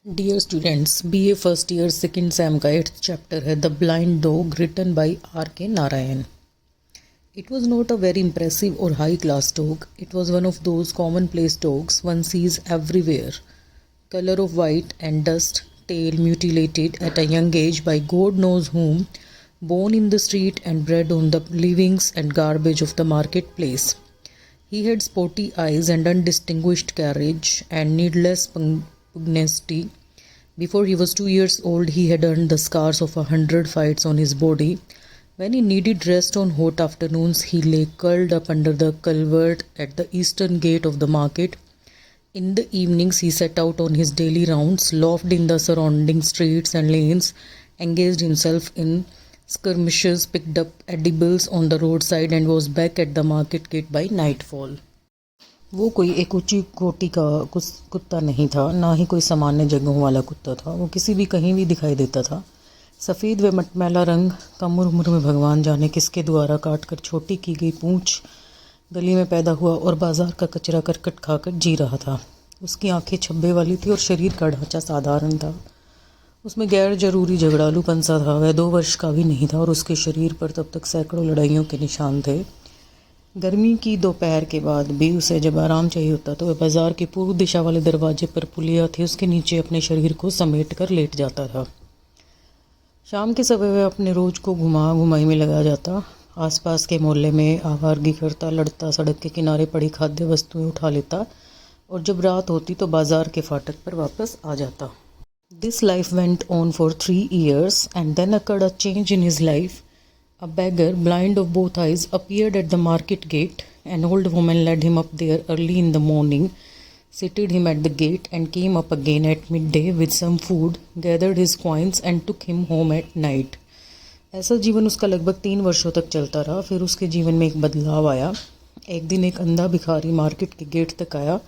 Dear students, BA first year second sem का 8th chapter है the blind dog, written by R.K. Narayan. It was not a very impressive or high-class dog. It was one of those commonplace dogs one sees everywhere. Color of white and dust, tail mutilated at a young age by God knows whom, born in the street and bred on the leavings and garbage of the marketplace. He had sporty eyes and undistinguished carriage and needless pugnacity. Before he was 2 years old, he had earned the scars of 100 fights on his body. When he needed rest on hot afternoons, he lay curled up under the culvert at the eastern gate of the market. In the evenings, he set out on his daily rounds, loafed in the surrounding streets and lanes, engaged himself in skirmishes, picked up edibles on the roadside, and was back at the market gate by nightfall. वो कोई एक ऊंची कोटि का कुत्ता नहीं था, ना ही कोई सामान्य जगहों वाला कुत्ता था। वो किसी भी कहीं भी दिखाई देता था। सफ़ेद व मटमैला रंग, कम उम्र में भगवान जाने किसके द्वारा काट कर छोटी की गई पूंछ, गली में पैदा हुआ और बाजार का कचरा करकट खाकर जी रहा था। उसकी आंखें छब्बे वाली थी और शरीर का ढांचा साधारण था। उसमें गैर जरूरी झगड़ालूपन सा था। वह 2 वर्ष का भी नहीं था और उसके शरीर पर तब तक सैकड़ों लड़ाइयों के निशान थे। गर्मी की दोपहर के बाद भी उसे जब आराम चाहिए होता तो वह बाजार के पूर्व दिशा वाले दरवाजे पर पुलिया थी, उसके नीचे अपने शरीर को समेट कर लेट जाता था। शाम के समय वह अपने रोज को घुमाई में लगा जाता। आसपास के मोहल्ले में आवारगी करता, लड़ता, सड़क के किनारे पड़ी खाद्य वस्तुएं उठा लेता और जब रात होती तो बाजार के फाटक पर वापस आ जाता। This life went on for 3 years and then occurred a change in his life. A beggar, blind of both eyes, appeared at the market gate. An old woman led him up there early in the morning, seated him at the gate, and came up again at midday with some food, gathered his coins, and took him home at night. ऐसा जीवन उसका लगभग 3 वर्षों तक चलता रहा। फिर उसके जीवन में एक बदलाव आया। एक दिन एक अंधा भिखारी मार्केट के गेट तक आया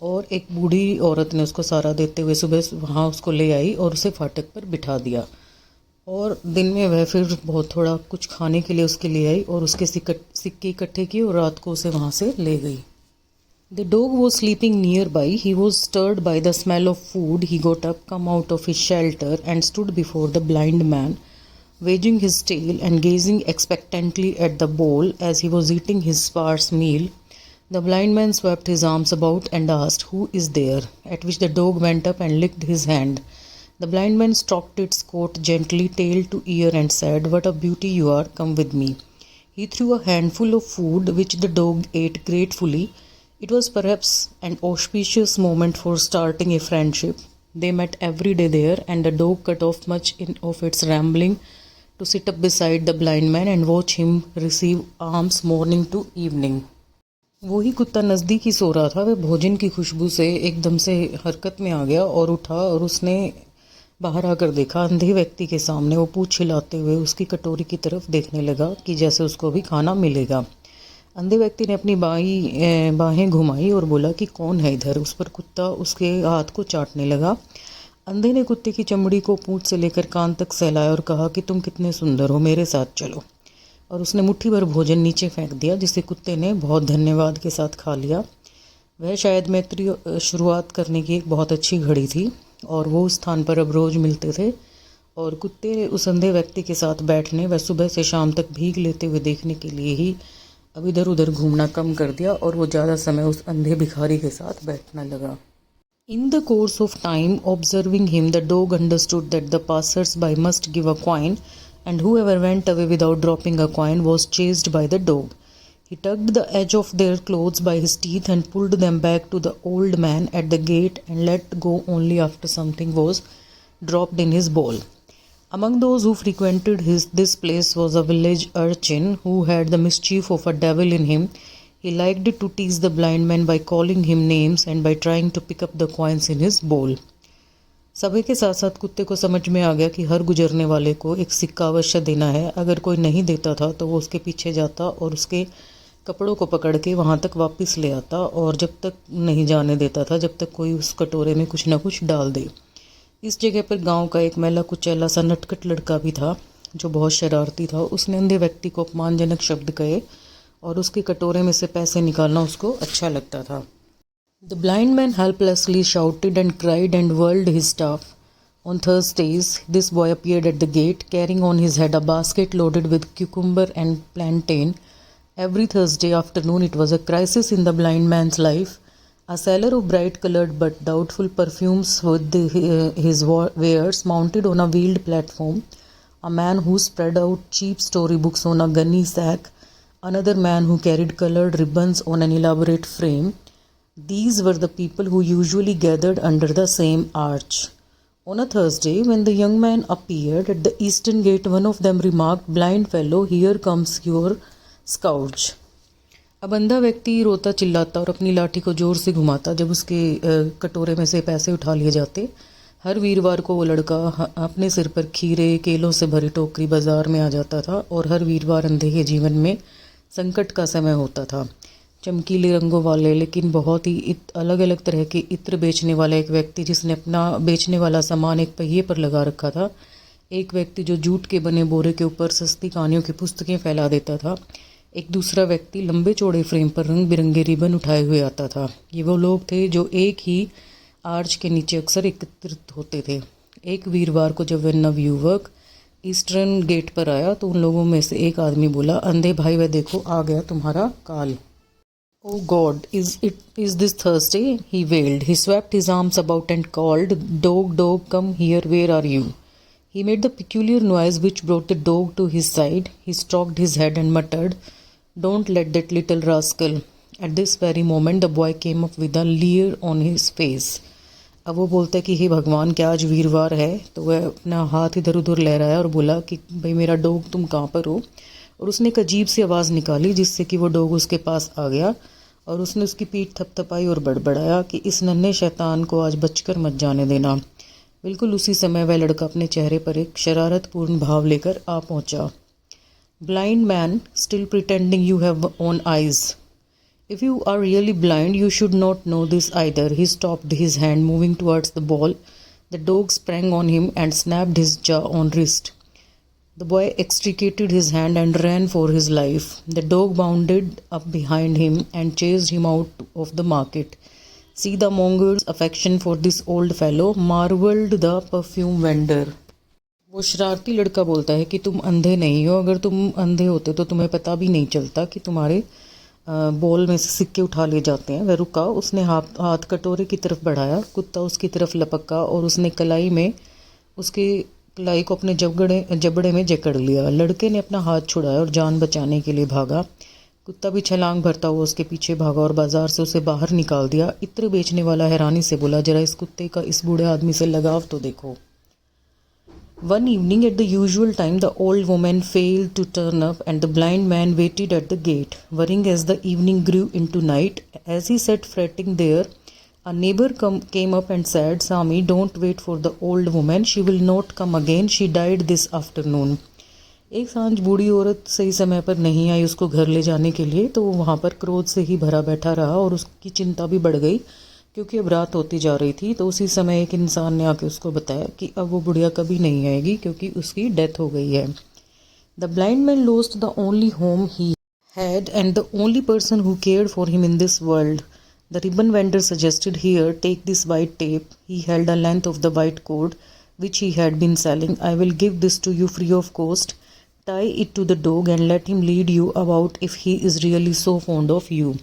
और एक बूढ़ी औरत ने उसको सहारा देते हुए सुबह वहाँ उसको ले आई और उसे फाटक पर बिठा दिया। और दिन में वह फिर बहुत थोड़ा कुछ खाने के लिए उसके लिए आई और उसके सिक्के इकट्ठे किए और रात को उसे वहाँ से ले गई। The dog was sleeping nearby. He was stirred by the smell of food. He got up, come out of his shelter, and stood before the blind man, waging his tail and gazing expectantly at the bowl as he was eating his sparse meal. The blind man swept his arms about and asked, "Who is there?" At which the dog went up and licked his hand. The blind man stroked its coat gently, tail to ear, and said, "What a beauty you are, come with me." He threw a handful of food, which the dog ate gratefully. It was perhaps an auspicious moment for starting a friendship. They met every day there, and the dog cut off much of its rambling to sit up beside the blind man and watch him receive alms morning to evening. वही कुत्ता नज़दीक ही सो रहा था। वह भोजन की खुशबू से एकदम से हरकत में आ गया और उठा और उसने बाहर आकर देखा। अंधे व्यक्ति के सामने वो पूँछ हिलाते हुए उसकी कटोरी की तरफ देखने लगा कि जैसे उसको भी खाना मिलेगा। अंधे व्यक्ति ने अपनी बाहें घुमाई और बोला कि कौन है इधर। उस पर कुत्ता उसके हाथ को चाटने लगा। अंधे ने कुत्ते की चमड़ी को पूँछ से लेकर कान तक सहलाया और कहा कि तुम कितने सुंदर हो, मेरे साथ चलो। और उसने मुट्ठी भर भोजन नीचे फेंक दिया, जिसे कुत्ते ने बहुत धन्यवाद के साथ खा लिया। वह शायद मैत्री शुरुआत करने की एक बहुत अच्छी घड़ी थी और वो उस स्थान पर अब रोज़ मिलते थे। और कुत्ते ने उस अंधे व्यक्ति के साथ बैठने व सुबह से शाम तक भीग लेते हुए देखने के लिए ही अब इधर उधर घूमना कम कर दिया और वो ज़्यादा समय उस अंधे भिखारी के साथ बैठने लगा। In the course of time, observing him, the dog understood that the passers-by must give a coin, and whoever went away without dropping a coin was chased by the dog. He tugged the edge of their clothes by his teeth and pulled them back to the old man at the gate and let go only after something was dropped in his bowl. Among those who frequented this place was a village urchin who had the mischief of a devil in him. He liked to tease the blind man by calling him names and by trying to pick up the coins in his bowl. समय के साथ साथ कुत्ते को समझ में आ गया कि हर गुजरने वाले को एक सिक्का अवश्य देना है। अगर कोई नहीं देता था तो वो उसके पीछे जाता और उसके कपड़ों को पकड़ के वहाँ तक वापस ले आता और जब तक नहीं जाने देता था जब तक कोई उस कटोरे में कुछ ना कुछ डाल दे। इस जगह पर गांव का एक मैला कुचैला सा नटखट लड़का भी था जो बहुत शरारती था। उसने अंधे व्यक्ति को अपमानजनक शब्द कहे और उसके कटोरे में से पैसे निकालना उसको अच्छा लगता था। The blind man helplessly shouted and cried and whirled his staff. On Thursdays, this boy appeared at the gate, carrying on his head a basket loaded with cucumber and plantain. Every Thursday afternoon, it was a crisis in the blind man's life. A seller of bright-colored but doubtful perfumes with his wares mounted on a wheeled platform, a man who spread out cheap storybooks on a gunny sack, another man who carried colored ribbons on an elaborate frame. These were the people who usually gathered under the same arch. On a Thursday, when the young man appeared at the eastern gate, one of them remarked, "Blind fellow, here comes your scourge." अब अंधा व्यक्ति रोता चिल्लाता और अपनी लाठी को जोर से घुमाता जब उसके कटोरे में से पैसे उठा लिए जाते। हर वीरवार को वो लड़का अपने सिर पर खीरे केलों से भरी टोकरी बाजार में आ जाता था और हर वीरवार अंधे के जीवन में संकट का समय होता था। चमकीले रंगों वाले लेकिन बहुत ही अलग अलग तरह के इत्र बेचने वाला एक व्यक्ति जिसने अपना बेचने वाला सामान एक पहिए पर लगा रखा था, एक व्यक्ति जो जूट के बने बोरे के ऊपर सस्ती कहानियों की पुस्तकें फैला देता था, एक दूसरा व्यक्ति लंबे चौड़े फ्रेम पर रंग बिरंगे रिबन उठाए हुए आता था। ये वो लोग थे जो एक ही आर्च के नीचे अक्सर एकत्रित होते थे। एक वीरवार को जब वह नवयुवक ईस्टर्न गेट पर आया तो उन लोगों में से एक आदमी बोला, "अंधे भाई, वह देखो आ गया तुम्हारा काल." "Oh God, is this Thursday?" he wailed. He swept his arms about and called, "Dog, dog, come here, where are you?" He made the peculiar noise which brought the dog to his side. He stroked his head and muttered, "Don't let that little rascal." At this very moment the boy came up with a leer on his face. अब वो बोलता है कि हे भगवान, क्या आज वीरवार है? तो वह अपना हाथ इधर उधर लहराया और बोला कि भाई मेरा डॉग, तुम कहाँ पर हो? और उसने एक अजीब सी आवाज़ निकाली जिससे कि वो डॉग उसके पास आ गया और उसने उसकी पीठ थपथपाई और बड़बड़ाया कि इस नन्हे शैतान को आज बचकर मत जाने देना। बिल्कुल उसी समय वह लड़का अपने चेहरे पर एक शरारतपूर्ण भाव लेकर आ पहुंचा। Blind man, still pretending you have own eyes. If you are really blind, you should not know this either. He stopped, his hand moving towards the ball. The dog sprang on him and snapped his jaw on wrist. The boy extricated his hand and ran for his life. The dog bounded up behind him and chased him out of the market. "See the mongrel's affection for this old fellow," marveled the perfume vendor. वो शरारती लड़का बोलता है कि तुम अंधे नहीं हो, अगर तुम अंधे होते तो तुम्हें पता भी नहीं चलता कि तुम्हारे बॉल में से सिक्के उठा ले जाते हैं। वह रुका, उसने हाथ कटोरे की तरफ बढ़ाया, कुत्ता उसकी तरफ लपका और उसने कलाई में उसके कलाई को अपने जबड़े में जकड़ लिया। लड़के ने अपना हाथ छुड़ाया और जान बचाने के लिए भागा। कुत्ता भी छलांग भरता हुआ उसके पीछे भागा और बाजार से उसे बाहर निकाल दिया। इत्र बेचने वाला हैरानी से बोला, "जरा इस कुत्ते का इस बूढ़े आदमी से लगाव तो देखो." One evening at the usual time the old woman failed to turn up and the blind man waited at the gate, worrying as the evening grew into night. As he sat fretting there, a neighbor came up and said, "Sami, don't wait for the old woman. She will not come again. She died this afternoon." एक सांझ बूढ़ी औरत सही समय पर नहीं आई उसको घर ले जाने के लिए, तो वो वहाँ पर क्रोध से ही भरा बैठा रहा और उसकी चिंता भी बढ़ गई क्योंकि अब रात होती जा रही थी। तो उसी समय एक इंसान ने आके उसको बताया कि अब वो बुढ़िया कभी नहीं आएगी क्योंकि उसकी डेथ हो गई है। The blind man lost the only home he had and the only person who cared for him in this world. The ribbon vendor suggested, "Here, take this white tape." He held a length of the white cord which he had been selling. "I will give this to you free of cost. Tie it to the dog and let him lead you about if he is really so fond of you."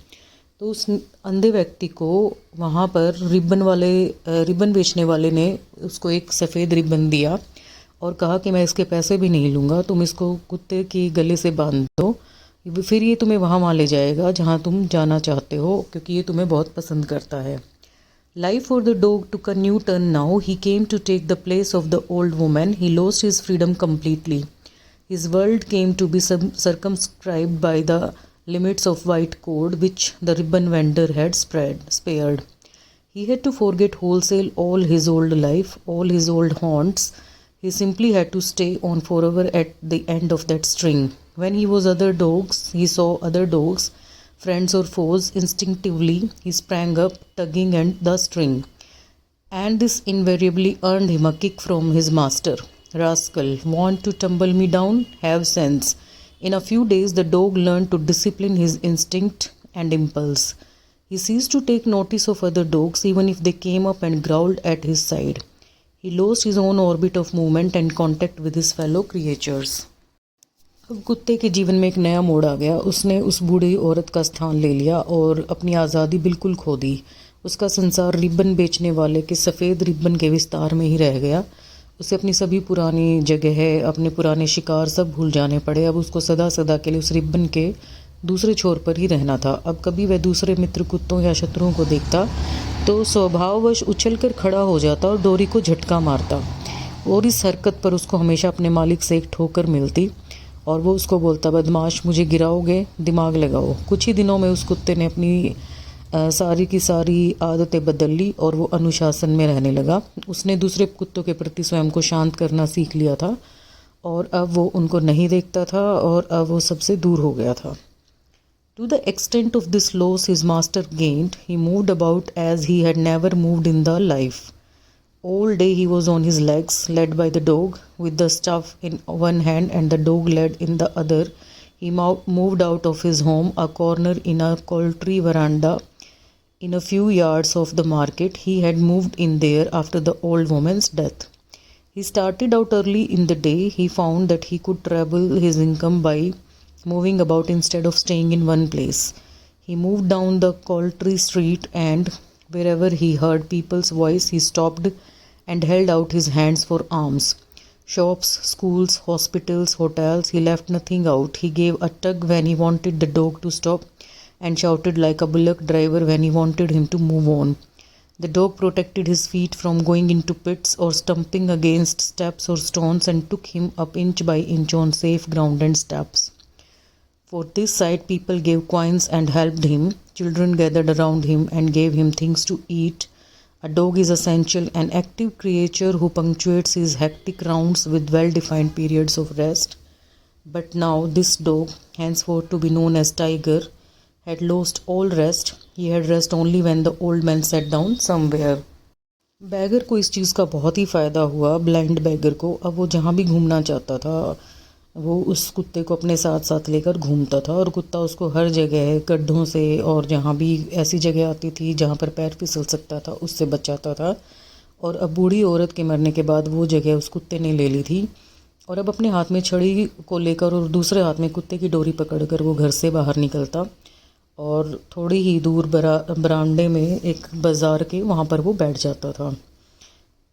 तो उस अंधे व्यक्ति को वहाँ पर ribbon बेचने वाले ने उसको एक सफ़ेद रिबन दिया और कहा कि मैं इसके पैसे भी नहीं लूँगा, तुम इसको कुत्ते के गले से बांध दो, फिर ये तुम्हें वहाँ ले जाएगा जहाँ तुम जाना चाहते हो क्योंकि ये तुम्हें बहुत पसंद करता है। Life for the dog took a new turn now. He came to take the place of the old woman. He lost his freedom completely. His world came to be circumscribed by the limits of white cord which the ribbon vendor had spared. He had to forget wholesale all his old life, all his old haunts. He simply had to stay on forever at the end of that string. When he saw other dogs, friends or foes, instinctively he sprang up, tugging at the string. And this invariably earned him a kick from his master. "Rascal, want to tumble me down? Have sense." In a few days the dog learned to discipline his instinct and impulse. He ceased to take notice of other dogs even if they came up and growled at his side. He lost his own orbit of movement and contact with his fellow creatures. अब कुत्ते के जीवन में एक नया मोड़ आ गया। उसने उस बूढ़ी औरत का स्थान ले लिया और अपनी आज़ादी बिल्कुल खो दी। उसका संसार रिबन बेचने वाले के सफ़ेद रिबन के विस्तार में ही रह गया। उसे अपनी सभी पुरानी जगह, अपने पुराने शिकार सब भूल जाने पड़े। अब उसको सदा सदा के लिए उस रिबन के दूसरे छोर पर ही रहना था। अब कभी वह दूसरे मित्र कुत्तों या शत्रुओं को देखता तो स्वभाववश उछलकर खड़ा हो जाता और डोरी को झटका मारता, और इस हरकत पर उसको हमेशा अपने मालिक से एक ठोकर मिलती और वो उसको बोलता, बदमाश, मुझे गिराओगे, दिमाग लगाओ। कुछ ही दिनों में उस कुत्ते ने अपनी सारी की सारी आदतें बदल ली और वो अनुशासन में रहने लगा। उसने दूसरे कुत्तों के प्रति स्वयं को शांत करना सीख लिया था और अब वो उनको नहीं देखता था और अब वो सबसे दूर हो गया था। To the extent of this loss his master gained, he moved about as he had never moved in the life. All day he was on his legs, led by the dog, with the stuff in one hand and the dog led in the other. He moved out of his home, a corner in a poultry veranda in a few yards of the market. He had moved in there after the old woman's death. He started out early in the day. He found that he could treble his income by moving about instead of staying in one place. He moved down the Coltree Street, and wherever he heard people's voice, he stopped and held out his hands for alms. Shops, schools, hospitals, hotels, he left nothing out. He gave a tug when he wanted the dog to stop and shouted like a bullock driver when he wanted him to move on. The dog protected his feet from going into pits or stumping against steps or stones and took him up inch by inch on safe ground and steps. For this sight people gave coins and helped him. Children gathered around him and gave him things to eat. A dog is essential, an active creature who punctuates his hectic rounds with well-defined periods of rest. But now this dog, henceforth to be known as Tiger, had lost all rest. He had rest only when the old man sat down somewhere. Beggar को इस चीज़ का बहुत ही फ़ायदा हुआ, blind bagger को। अब वो जहाँ भी घूमना चाहता था वो उस कुत्ते को अपने साथ साथ लेकर घूमता था और कुत्ता उसको हर जगह, गड्ढों से और जहाँ भी ऐसी जगह आती थी जहाँ पर पैर फिसल सकता था, उससे बचाता था। और अब बूढ़ी औरत के मरने के बाद वो जगह उस कुत्ते ने ले ली थी और अब अपने हाथ में छड़ी को लेकर और दूसरे हाथ में कुत्ते की डोरी पकड़कर वो घर से बाहर निकलता और थोड़ी ही दूर बरामदे में एक बाज़ार के वहाँ पर वो बैठ जाता था।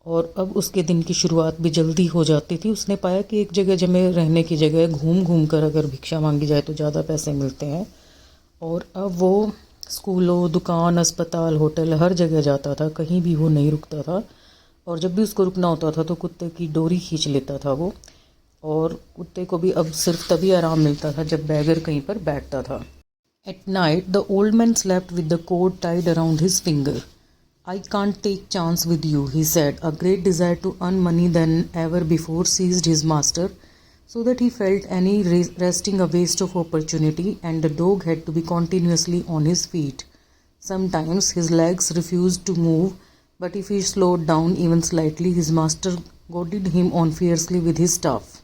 और अब उसके दिन की शुरुआत भी जल्दी हो जाती थी। उसने पाया कि एक जगह जमे रहने की जगह घूम घूम कर अगर भिक्षा मांगी जाए तो ज़्यादा पैसे मिलते हैं। और अब वो स्कूलों, दुकान, अस्पताल, होटल, हर जगह जाता था, कहीं भी वो नहीं रुकता था। और जब भी उसको रुकना होता था तो कुत्ते की डोरी खींच लेता था वो, और कुत्ते को भी अब सिर्फ तभी आराम मिलता था जब बैगर कहीं पर बैठता था। At night the old man slept with the cord tied around his finger. I can't take chance with you, he said. A great desire to earn money than ever before seized his master, so that he felt any resting a waste of opportunity, and the dog had to be continuously on his feet. Sometimes his legs refused to move, but if he slowed down even slightly, his master goaded him on fiercely with his staff.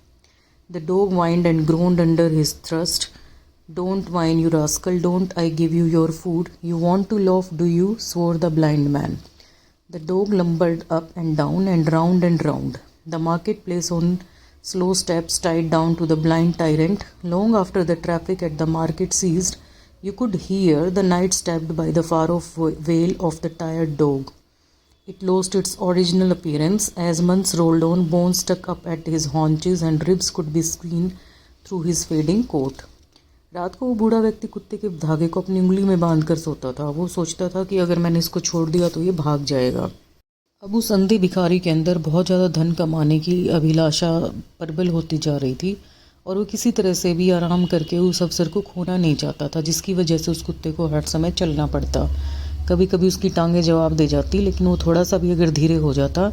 The dog whined and groaned under his thrust. Don't whine, you rascal, don't I give you your food? You want to loaf, do you? Swore the blind man. The dog lumbered up and down and round and round the marketplace on slow steps tied down to the blind tyrant. Long after the traffic at the market ceased, you could hear the night stabbed by the far-off wail of the tired dog. It lost its original appearance. As months rolled on, bones stuck up at his haunches and ribs could be seen through his fading coat. रात को वो बूढ़ा व्यक्ति कुत्ते के धागे को अपनी उंगली में बांध कर सोता था। वो सोचता था कि अगर मैंने इसको छोड़ दिया तो ये भाग जाएगा। अब उस अंधे भिखारी के अंदर बहुत ज़्यादा धन कमाने की अभिलाषा प्रबल होती जा रही थी और वो किसी तरह से भी आराम करके उस अवसर को खोना नहीं चाहता था, जिसकी वजह से उस कुत्ते को हर समय चलना पड़ता। कभी कभी उसकी टांगें जवाब दे जाती, लेकिन वो थोड़ा सा भी अगर धीरे हो जाता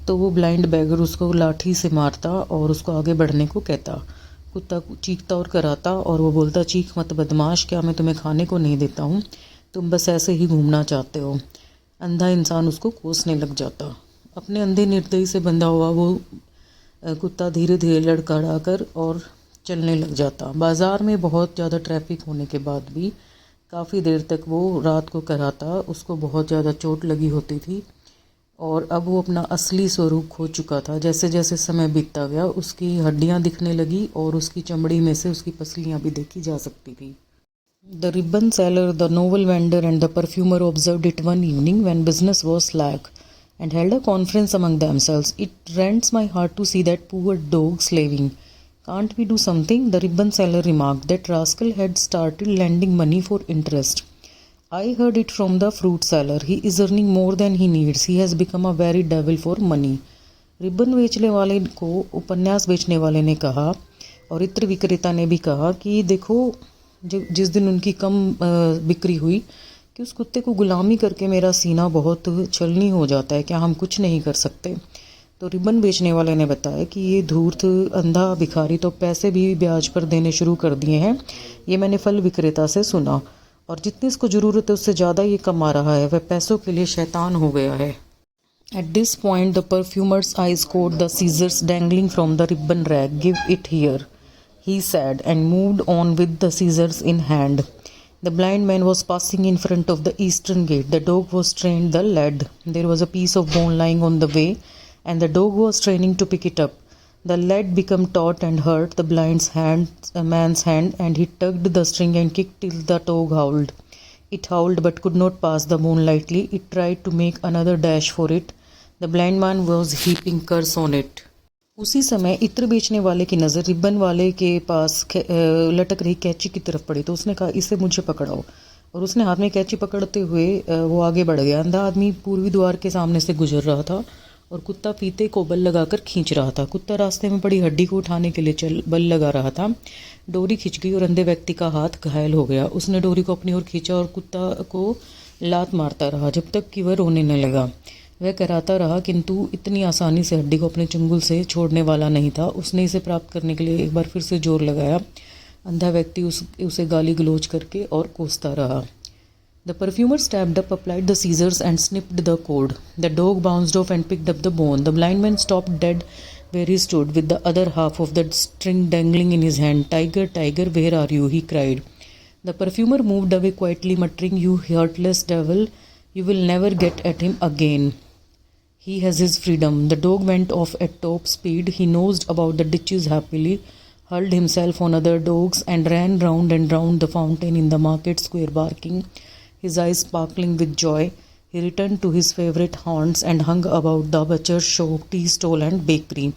तो वो ब्लाइंड बैगर उसको लाठी से मारता और उसको आगे बढ़ने को कहता। कुत्ता चीखता और कराता और वो बोलता, चीख मत बदमाश, क्या मैं तुम्हें खाने को नहीं देता हूँ, तुम बस ऐसे ही घूमना चाहते हो। अंधा इंसान उसको कोसने लग जाता। अपने अंधे निर्दयी से बंधा हुआ वो कुत्ता धीरे धीरे लड़खड़ा कर और चलने लग जाता। बाज़ार में बहुत ज़्यादा ट्रैफिक होने के बाद भी काफ़ी देर तक वो रात को कराता, उसको बहुत ज़्यादा चोट लगी होती थी और अब वो अपना असली स्वरूप खो चुका था। जैसे जैसे समय बीतता गया उसकी हड्डियां दिखने लगी और उसकी चमड़ी में से उसकी पसलियां भी देखी जा सकती थी। The ribbon seller, the novel vendor, and the perfumer observed it one evening when business was slack and held a conference among themselves. It rends my heart to see that poor dog slaving. Can't we do something? The ribbon seller remarked. That rascal had started lending money for interest. I heard it from the fruit seller. He is earning more than he needs. He has become a very devil for money. Ribbon बेचने वाले को उपन्यास बेचने वाले ने कहा और इत्र विक्रेता ने भी कहा कि देखो, जिस दिन उनकी कम बिक्री हुई कि उस कुत्ते को गुलामी करके मेरा सीना बहुत छलनी हो जाता है, क्या हम कुछ नहीं कर सकते? तो रिबन बेचने वाले ने बताया कि ये धूर्त अंधा भिखारी तो पैसे भी ब्याज पर देने शुरू कर दिए हैं। ये मैंने फल विक्रेता से सुना और जितनी इसको ज़रूरत है उससे ज़्यादा ये कमा रहा है। वह पैसों के लिए शैतान हो गया है। At this point, the perfumer's eyes caught the scissors dangling from the ribbon rack. Give it here, he said, and moved on with the scissors in hand. The blind man was passing in front of the eastern gate. The dog was trained the lead. There was a piece of bone lying on the way, and the dog was straining to pick it up. The lead became taut and hurt the man's hand, and he tugged the string and kicked till the dog howled. It howled but could not pass the bone lightly. It tried to make another dash for it. The blind man was heaping curse on it. उसी समय इत्र बेचने वाले की नज़र ribbon वाले के पास लटक रही कैंची की तरफ पड़ी तो उसने कहा, इसे मुझे पकड़ाओ। और उसने हाथ में कैंची पकड़ते हुए वो आगे बढ़ गया। अंधा आदमी पूर्वी द्वार के सामने से गुजर रहा था और कुत्ता फीते को बल लगाकर खींच रहा था। कुत्ता रास्ते में पड़ी हड्डी को उठाने के लिए बल लगा रहा था। डोरी खिंच गई और अंधे व्यक्ति का हाथ घायल हो गया। उसने डोरी को अपनी ओर खींचा और कुत्ता को लात मारता रहा जब तक कि वह रोने न लगा। वह कराता रहा किंतु इतनी आसानी से हड्डी को अपने चंगुल से छोड़ने वाला नहीं था। उसने इसे प्राप्त करने के लिए एक बार फिर से जोर लगाया। अंधा व्यक्ति उसे गाली गलौज करके और कोसता रहा। The perfumer stepped up, applied the scissors and snipped the cord. The dog bounced off and picked up the bone. The blind man stopped dead where he stood with the other half of the string dangling in his hand. Tiger, tiger, where are you? He cried. The perfumer moved away quietly, muttering, you heartless devil, you will never get at him again. He has his freedom. The dog went off at top speed. He nosed about the ditches happily, hurled himself on other dogs, and ran round and round the fountain in the market square barking, his eyes sparkling with joy. He returned to his favourite haunts and hung about the butcher's shop, tea stall and bakery.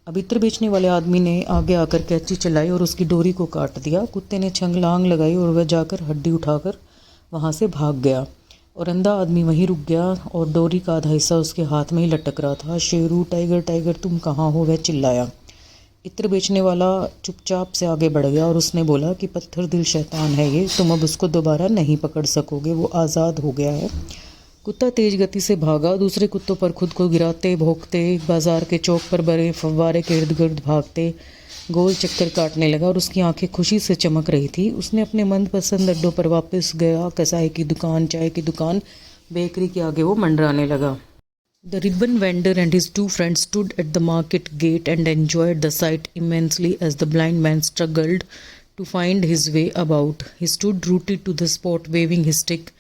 अब इत्र बेचने वाले आदमी ने आगे आकर कैंची चलाई और उसकी डोरी को काट दिया। कुत्ते ने छंगलांग लगाई और वह जाकर हड्डी उठाकर वहाँ से भाग गया और अंधा आदमी वहीं रुक गया और डोरी का आधा हिस्सा उसके हाथ में ही लटक रहा था। शेरू, टाइगर, टाइगर, तुम कहाँ हो? वह चिल्लाया। इत्र बेचने वाला चुपचाप से आगे बढ़ गया और उसने बोला कि पत्थर दिल शैतान है ये, तुम अब उसको दोबारा नहीं पकड़ सकोगे, वो आज़ाद हो गया है। कुत्ता तेज गति से भागा, दूसरे कुत्तों पर खुद को गिराते भौंकते बाजार के चौक पर बड़े फव्वारे के इर्द गिर्द भागते गोल चक्कर काटने लगा और उसकी आंखें खुशी से चमक रही थी। उसने अपने मनपसंद अड्डों पर वापस गया। कसाई की दुकान, चाय की दुकान, बेकरी के आगे वो मंडराने लगा। The ribbon vendor and his two friends stood at the market gate and enjoyed the sight immensely as the blind man struggled to find his way about. He stood rooted to the spot, waving his stick.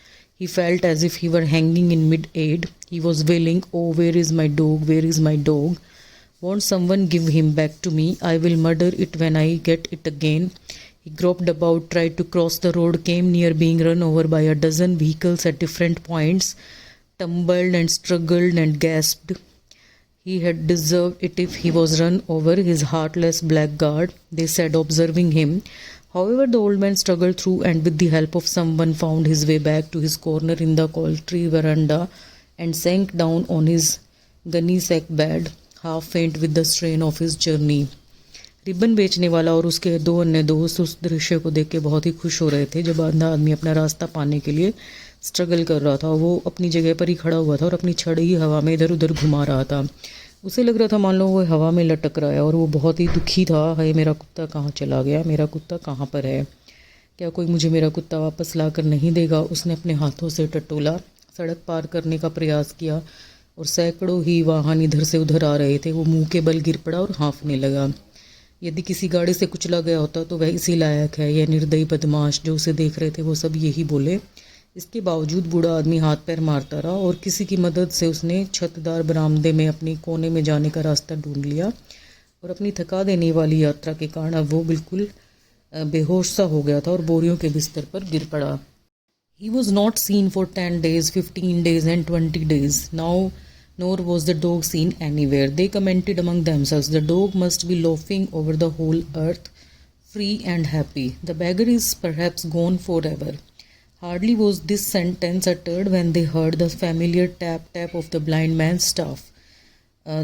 He felt as if he were hanging in mid-air. He was wailing, oh, where is my dog? Where is my dog? Won't someone give him back to me? I will murder it when I get it again. He groped about, tried to cross the road, came near being run over by a dozen vehicles at different points, tumbled and struggled and gasped. He had deserved it if he was run over, his heartless blackguard, they said, observing him. However, the old man struggled through and with the help of someone found his way back to his corner in the coultry veranda and sank down on his gunny sack bed, half faint with the strain of his journey. Ribbon बेचने वाला और उसके दो अन्य दोस्त उस दृश्य को देख के बहुत ही खुश हो रहे थे जब अंधा आदमी अपना रास्ता पाने के लिए स्ट्रगल कर रहा था। वो अपनी जगह पर ही खड़ा हुआ था और अपनी छड़ी हवा में इधर उधर घुमा रहा था। उसे लग रहा था मान लो वो हवा में लटक रहा है और वो बहुत ही दुखी था। हाय, मेरा कुत्ता कहाँ चला गया? मेरा कुत्ता कहाँ पर है? क्या कोई मुझे मेरा कुत्ता वापस ला कर नहीं देगा? उसने अपने हाथों से टटोला, सड़क पार करने का प्रयास किया और सैकड़ों ही वाहन इधर से उधर आ रहे थे। वो मुंह के बल गिर पड़ा और हाँफने लगा। यदि किसी गाड़ी से कुचला गया होता तो वह इसी लायक है। यह निर्दयी बदमाश जो उसे देख रहे थे वो सब यही बोले। इसके बावजूद बूढ़ा आदमी हाथ पैर मारता रहा और किसी की मदद से उसने छतदार बरामदे में अपनी कोने में जाने का रास्ता ढूंढ लिया और अपनी थका देने वाली यात्रा के कारण अब वो बिल्कुल बेहोश सा हो गया था और बोरियों के बिस्तर पर गिर पड़ा। He was not seen for 10 days, 15 days and 20 days. Now, nor was the dog seen anywhere. They commented among themselves, the dog must be loafing over the whole earth, free and happy. The beggar is perhaps gone forever. Hardly was this sentence uttered when they heard the familiar tap tap of the blind man's staff.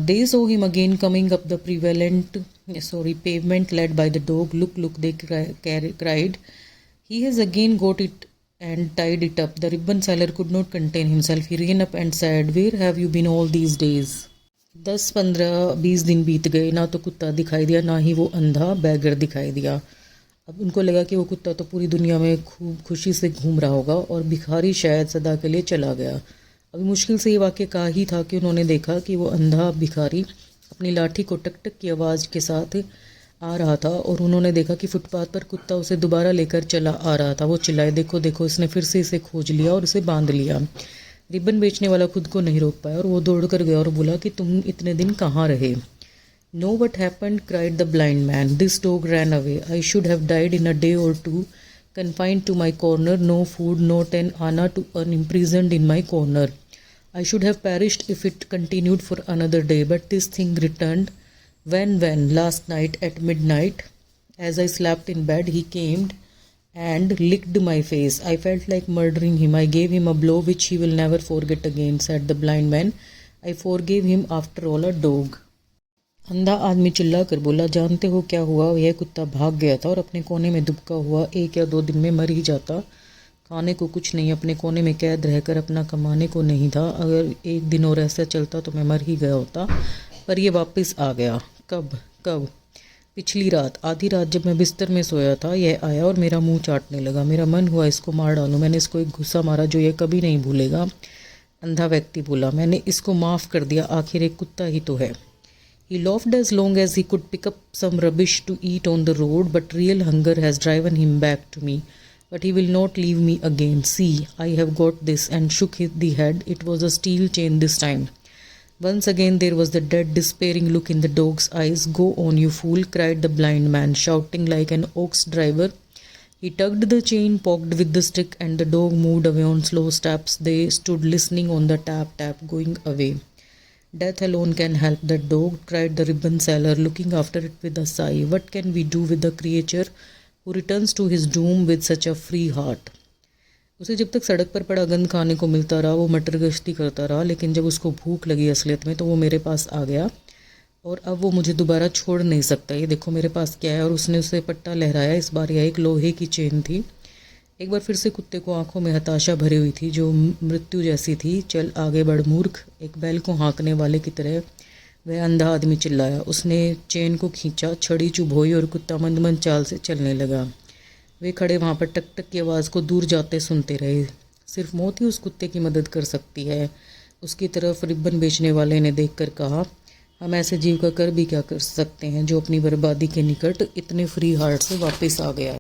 They saw him again coming up the pavement led by the dog. Look, look, they cried. He has again got it and tied it up. The ribbon seller could not contain himself. He ran up and said, "Where have you been all these days?" 10-15-20 दिन बीत गए, ना तो कुत्ता दिखाई दिया ना ही वो अंधा बैगर दिखाई दिया। अब उनको लगा कि वो कुत्ता तो पूरी दुनिया में खूब खुशी से घूम रहा होगा और भिखारी शायद सदा के लिए चला गया। अभी मुश्किल से ये वाक्य कहा ही था कि उन्होंने देखा कि वो अंधा भिखारी अपनी लाठी को टक टक की आवाज़ के साथ आ रहा था और उन्होंने देखा कि फुटपाथ पर कुत्ता उसे दोबारा लेकर चला आ रहा था। वो चिल्लाए, देखो देखो, इसने फिर से इसे खोज लिया और उसे बांध लिया। रिबन बेचने वाला खुद को नहीं रोक पाया और वो दौड़ कर गया और बोला कि तुम इतने दिन कहाँ रहे? Know what happened, cried the blind man, this dog ran away, I should have died in a day और to, confined to my corner, no food, not an anna to earn, imprisoned in my corner. I should have perished if it continued for another day, but this thing returned. When last night at midnight, as I slept in bed, he came and licked my face. I felt like murdering him. I gave him a blow which he will never forget again, said the blind man. I forgave him, after all, a dog. अंधा आदमी चिल्ला कर बोला, जानते हो क्या हुआ? यह कुत्ता भाग गया था और अपने कोने में दुबका हुआ 1 या 2 दिन में मर ही जाता। खाने को कुछ नहीं, अपने कोने में कैद रहकर अपना कमाने को नहीं था। अगर 1 दिन और ऐसा चलता तो मैं मर ही गया होता, पर यह वापस आ गया। कब? पिछली रात, आधी रात जब मैं बिस्तर में सोया था, यह आया और मेरा मुंह चाटने लगा। मेरा मन हुआ इसको मार डालूं। मैंने इसको एक घुसा मारा जो यह कभी नहीं भूलेगा। अंधा व्यक्ति बोला, मैंने इसको माफ़ कर दिया, आखिर एक कुत्ता ही तो है। He laughed as long as he could pick up some rubbish to eat on the road, but real hunger has driven him back to me. But he will not leave me again. See, I have got this, and shook the head. It was a steel chain this time. Once again there was the dead, despairing look in the dog's eyes. Go on, you fool, cried the blind man, shouting like an ox driver. He tugged the chain, poked with the stick, and the dog moved away on slow steps. They stood listening on the tap, going away. Death alone can help that dog, cried the ribbon seller, looking after it with a sigh. What can we do with the creature who returns to his doom with such a free heart? उसे जब तक सड़क पर पड़ा गंद खाने को मिलता रहा वो मटर गश्ती करता रहा, लेकिन जब उसको भूख लगी असलियत में तो वो मेरे पास आ गया और अब वो मुझे दोबारा छोड़ नहीं सकता। ये देखो मेरे पास क्या है। और उसने उसे पट्टा लहराया। इस बार यह एक लोहे की चेन थी। एक बार फिर से कुत्ते को आंखों में हताशा भरी हुई थी जो मृत्यु जैसी थी। चल आगे बढ़ मूर्ख, एक बैल को हाँकने वाले की तरह वह अंधा आदमी चिल्लाया। उसने चेन को खींचा, छड़ी चुभोई और कुत्ता मंद मंद चाल से चलने लगा। वे खड़े वहाँ पर टक टक की आवाज़ को दूर जाते सुनते रहे। सिर्फ मौत ही उस कुत्ते की मदद कर सकती है। उसकी तरफ रिबन बेचने वाले ने देखकर कहा, हम ऐसे जीव का कर भी क्या कर सकते हैं जो अपनी बर्बादी के निकट इतने फ्री हार्ट से वापस आ गया है।